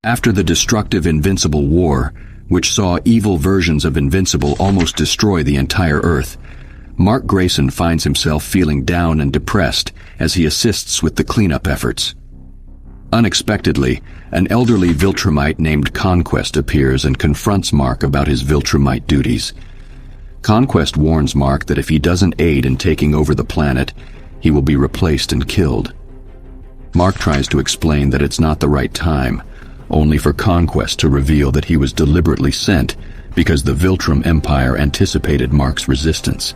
After the destructive Invincible War, which saw evil versions of Invincible almost destroy the entire Earth, Mark Grayson finds himself feeling down and depressed as he assists with the cleanup efforts. Unexpectedly, an elderly Viltrumite named Conquest appears and confronts Mark about his Viltrumite duties. Conquest warns Mark that if he doesn't aid in taking over the planet, he will be replaced and killed. Mark tries to explain that it's not the right time, only for Conquest to reveal that he was deliberately sent because the Viltrum Empire anticipated Mark's resistance.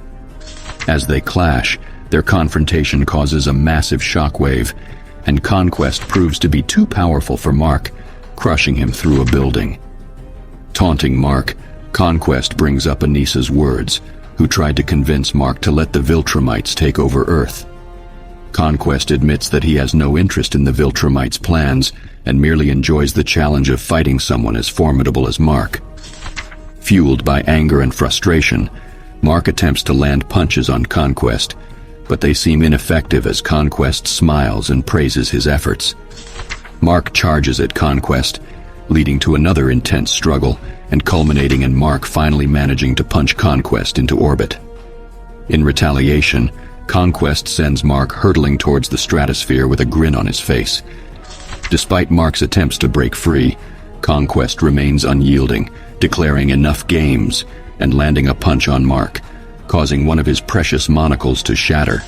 As they clash, their confrontation causes a massive shockwave, and Conquest proves to be too powerful for Mark, crushing him through a building. Taunting Mark, Conquest brings up Anissa's words, who tried to convince Mark to let the Viltrumites take over Earth. Conquest admits that he has no interest in the Viltrumites' plans and merely enjoys the challenge of fighting someone as formidable as Mark. Fueled by anger and frustration, Mark attempts to land punches on Conquest, but they seem ineffective as Conquest smiles and praises his efforts. Mark charges at Conquest, leading to another intense struggle and culminating in Mark finally managing to punch Conquest into orbit. In retaliation, Conquest sends Mark hurtling towards the stratosphere with a grin on his face. Despite Mark's attempts to break free, Conquest remains unyielding, declaring enough games and landing a punch on Mark, causing one of his precious monocles to shatter.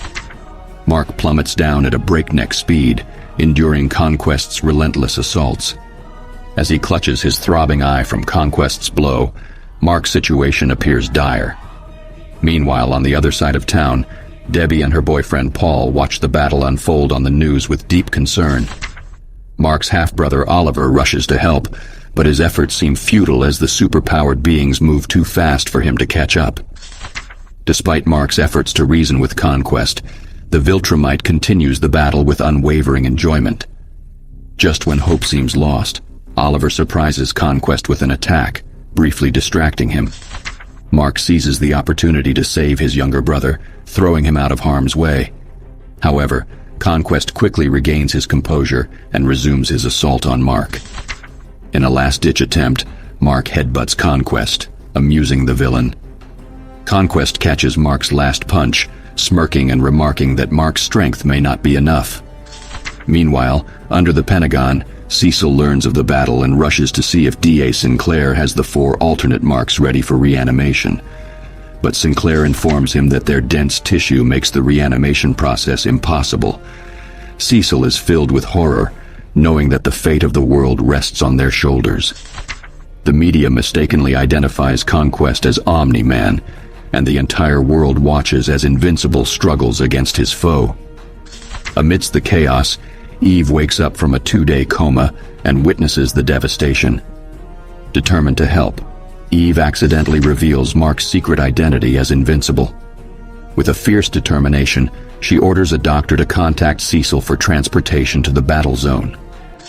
Mark plummets down at a breakneck speed, enduring Conquest's relentless assaults. As he clutches his throbbing eye from Conquest's blow, Mark's situation appears dire. Meanwhile, on the other side of town, Debbie and her boyfriend Paul watch the battle unfold on the news with deep concern. Mark's half-brother Oliver rushes to help, but his efforts seem futile as the superpowered beings move too fast for him to catch up. Despite Mark's efforts to reason with Conquest, the Viltrumite continues the battle with unwavering enjoyment. Just when hope seems lost, Oliver surprises Conquest with an attack, briefly distracting him. Mark seizes the opportunity to save his younger brother, throwing him out of harm's way. However, Conquest quickly regains his composure and resumes his assault on Mark. In a last-ditch attempt, Mark headbutts Conquest, amusing the villain. Conquest catches Mark's last punch, smirking and remarking that Mark's strength may not be enough. Meanwhile, under the Pentagon, Cecil learns of the battle and rushes to see if D.A. Sinclair has the 4 alternate Marks ready for reanimation. But Sinclair informs him that their dense tissue makes the reanimation process impossible. Cecil is filled with horror, knowing that the fate of the world rests on their shoulders. The media mistakenly identifies Conquest as Omni-Man, and the entire world watches as Invincible struggles against his foe. Amidst the chaos, Eve wakes up from a 2-day coma and witnesses the devastation. Determined to help, Eve accidentally reveals Mark's secret identity as Invincible. With a fierce determination, she orders a doctor to contact Cecil for transportation to the battle zone.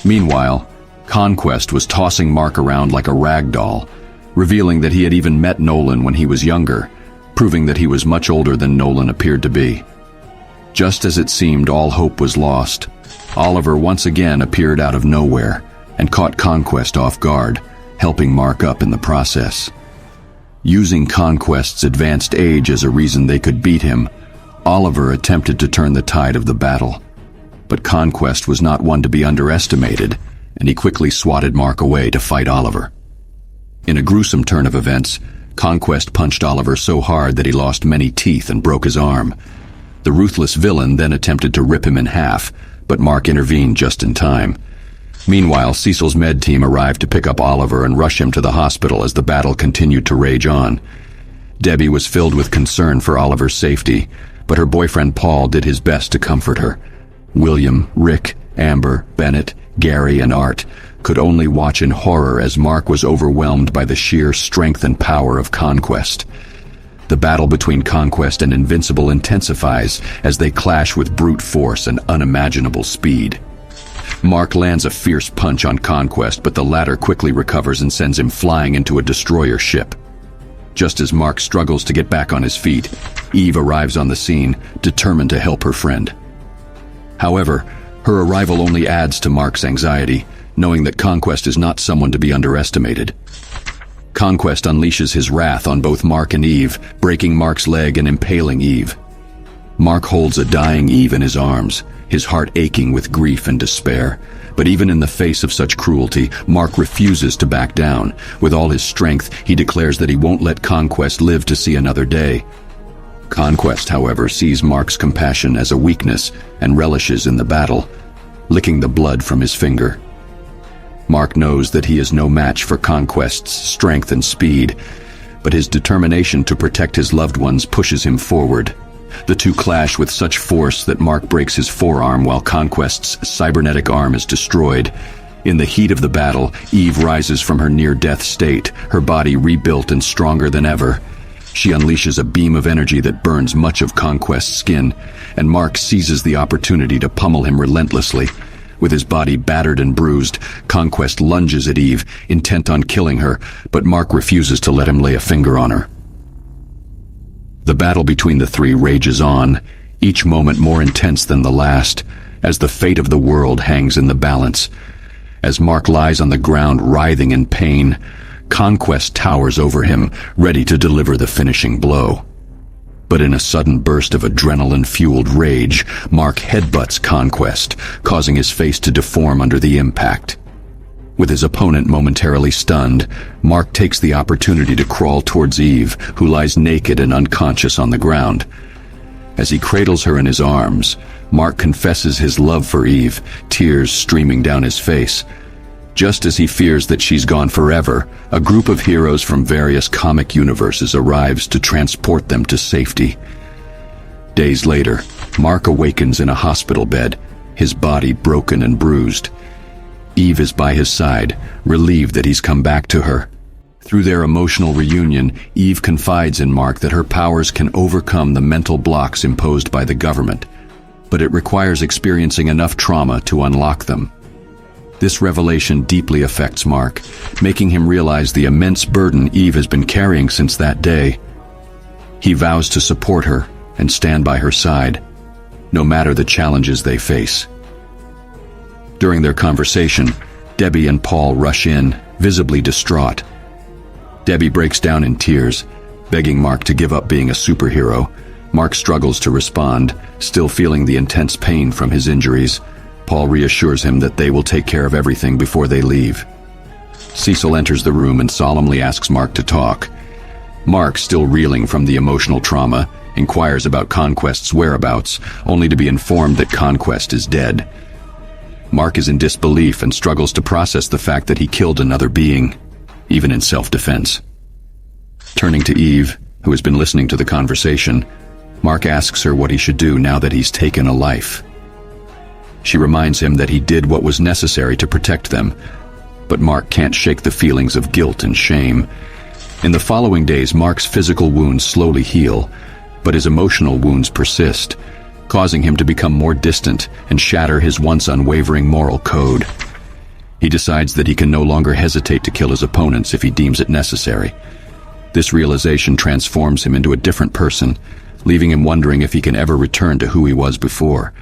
Meanwhile, Conquest was tossing Mark around like a rag doll, revealing that he had even met Nolan when he was younger, proving that he was much older than Nolan appeared to be. Just as it seemed all hope was lost, Oliver once again appeared out of nowhere and caught Conquest off guard, helping Mark up in the process. Using Conquest's advanced age as a reason they could beat him, Oliver attempted to turn the tide of the battle. But Conquest was not one to be underestimated, and he quickly swatted Mark away to fight Oliver. In a gruesome turn of events, Conquest punched Oliver so hard that he lost many teeth and broke his arm. The ruthless villain then attempted to rip him in half, but Mark intervened just in time. Meanwhile, Cecil's med team arrived to pick up Oliver and rush him to the hospital as the battle continued to rage on. Debbie was filled with concern for Oliver's safety, but her boyfriend Paul did his best to comfort her. William, Rick, Amber, Bennett, Gary, and Art could only watch in horror as Mark was overwhelmed by the sheer strength and power of Conquest. The battle between Conquest and Invincible intensifies as they clash with brute force and unimaginable speed. Mark lands a fierce punch on Conquest, but the latter quickly recovers and sends him flying into a destroyer ship. Just as Mark struggles to get back on his feet, Eve arrives on the scene, determined to help her friend. However, her arrival only adds to Mark's anxiety, knowing that Conquest is not someone to be underestimated. Conquest unleashes his wrath on both Mark and Eve, breaking Mark's leg and impaling Eve. Mark holds a dying Eve in his arms, his heart aching with grief and despair. But even in the face of such cruelty, Mark refuses to back down. With all his strength, he declares that he won't let Conquest live to see another day. Conquest, however, sees Mark's compassion as a weakness and relishes in the battle, licking the blood from his finger. Mark knows that he is no match for Conquest's strength and speed, but his determination to protect his loved ones pushes him forward. The two clash with such force that Mark breaks his forearm while Conquest's cybernetic arm is destroyed. In the heat of the battle, Eve rises from her near-death state, her body rebuilt and stronger than ever. She unleashes a beam of energy that burns much of Conquest's skin, and Mark seizes the opportunity to pummel him relentlessly. With his body battered and bruised, Conquest lunges at Eve, intent on killing her, but Mark refuses to let him lay a finger on her. The battle between the three rages on, each moment more intense than the last, as the fate of the world hangs in the balance. As Mark lies on the ground writhing in pain, Conquest towers over him, ready to deliver the finishing blow. But in a sudden burst of adrenaline-fueled rage, Mark headbutts Conquest, causing his face to deform under the impact. With his opponent momentarily stunned, Mark takes the opportunity to crawl towards Eve, who lies naked and unconscious on the ground. As he cradles her in his arms, Mark confesses his love for Eve, tears streaming down his face. Just as he fears that she's gone forever, a group of heroes from various comic universes arrives to transport them to safety. Days later, Mark awakens in a hospital bed, his body broken and bruised. Eve is by his side, relieved that he's come back to her. Through their emotional reunion, Eve confides in Mark that her powers can overcome the mental blocks imposed by the government, but it requires experiencing enough trauma to unlock them. This revelation deeply affects Mark, making him realize the immense burden Eve has been carrying since that day. He vows to support her and stand by her side, no matter the challenges they face. During their conversation, Debbie and Paul rush in, visibly distraught. Debbie breaks down in tears, begging Mark to give up being a superhero. Mark struggles to respond, still feeling the intense pain from his injuries. Paul reassures him that they will take care of everything before they leave. Cecil enters the room and solemnly asks Mark to talk. Mark, still reeling from the emotional trauma, inquires about Conquest's whereabouts, only to be informed that Conquest is dead. Mark is in disbelief and struggles to process the fact that he killed another being, even in self-defense. Turning to Eve, who has been listening to the conversation, Mark asks her what he should do now that he's taken a life. She reminds him that he did what was necessary to protect them, but Mark can't shake the feelings of guilt and shame. In the following days, Mark's physical wounds slowly heal, but his emotional wounds persist, causing him to become more distant and shatter his once unwavering moral code. He decides that he can no longer hesitate to kill his opponents if he deems it necessary. This realization transforms him into a different person, leaving him wondering if he can ever return to who he was before.